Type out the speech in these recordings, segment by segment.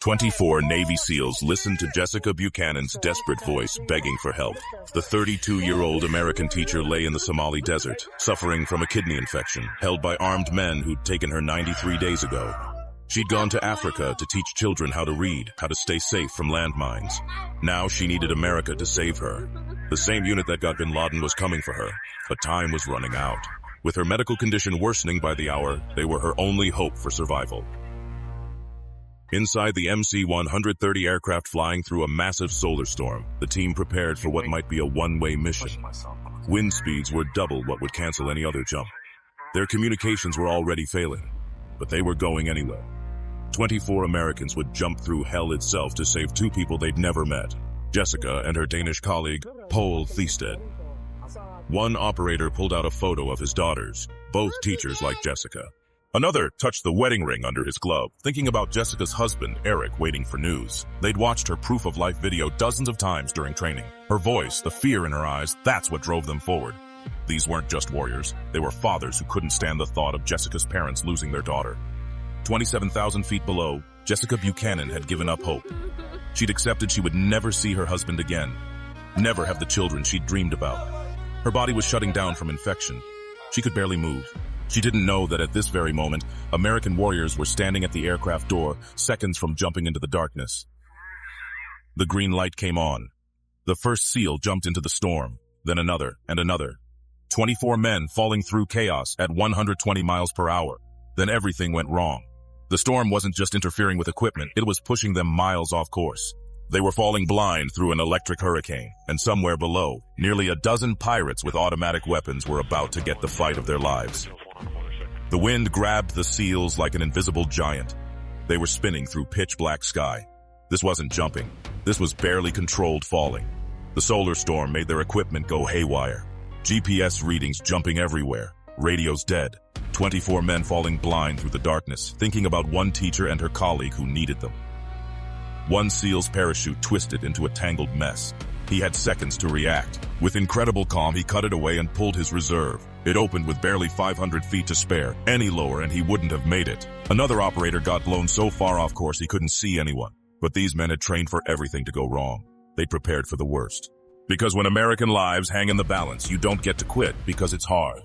24 Navy SEALs listened to Jessica Buchanan's desperate voice begging for help. The 32-year-old American teacher lay in the Somali desert, suffering from a kidney infection, held by armed men who'd taken her 93 days ago. She'd gone to Africa to teach children how to read, how to stay safe from landmines. Now she needed America to save her. The same unit that got bin Laden was coming for her, but time was running out. With her medical condition worsening by the hour, they were her only hope for survival. Inside the MC-130 aircraft flying through a massive solar storm, the team prepared for what might be a one-way mission. Wind speeds were double what would cancel any other jump. Their communications were already failing, but they were going anyway. 24 Americans would jump through hell itself to save two people they'd never met, Jessica and her Danish colleague, Poul Thisted. One operator pulled out a photo of his daughters, both teachers like Jessica. Another touched the wedding ring under his glove, thinking about Jessica's husband, Eric, waiting for news. They'd watched her proof-of-life video dozens of times during training. Her voice, the fear in her eyes, that's what drove them forward. These weren't just warriors. They were fathers who couldn't stand the thought of Jessica's parents losing their daughter. 27,000 feet below, Jessica Buchanan had given up hope. She'd accepted she would never see her husband again, never have the children she'd dreamed about. Her body was shutting down from infection. She could barely move. She didn't know that at this very moment, American warriors were standing at the aircraft door, seconds from jumping into the darkness. The green light came on. The first SEAL jumped into the storm, then another and another. 24 men falling through chaos at 120 miles per hour. Then everything went wrong. The storm wasn't just interfering with equipment, it was pushing them miles off course. They were falling blind through an electric hurricane, and somewhere below, nearly a dozen pirates with automatic weapons were about to get the fight of their lives. The wind grabbed the SEALs like an invisible giant. They were spinning through pitch-black sky. This wasn't jumping. This was barely controlled falling. The solar storm made their equipment go haywire. GPS readings jumping everywhere. Radios dead. 24 men falling blind through the darkness, thinking about one teacher and her colleague who needed them. One SEAL's parachute twisted into a tangled mess. He had seconds to react. With incredible calm, he cut it away and pulled his reserve. It opened with barely 500 feet to spare. Any lower and he wouldn't have made it. Another operator got blown so far off course he couldn't see anyone. But these men had trained for everything to go wrong. They'd prepared for the worst. Because when American lives hang in the balance, you don't get to quit because it's hard.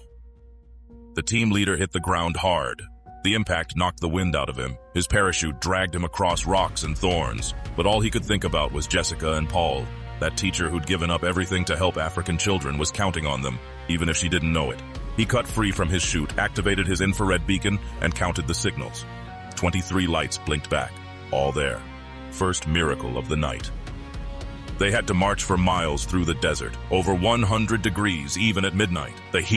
The team leader hit the ground hard. The impact knocked the wind out of him. His parachute dragged him across rocks and thorns. But all he could think about was Jessica and Poul. That teacher who'd given up everything to help African children was counting on them, even if she didn't know it. He cut free from his chute, activated his infrared beacon, and counted the signals. 23 lights blinked back, all there. First miracle of the night. They had to march for miles through the desert, over 100 degrees even at midnight. The heat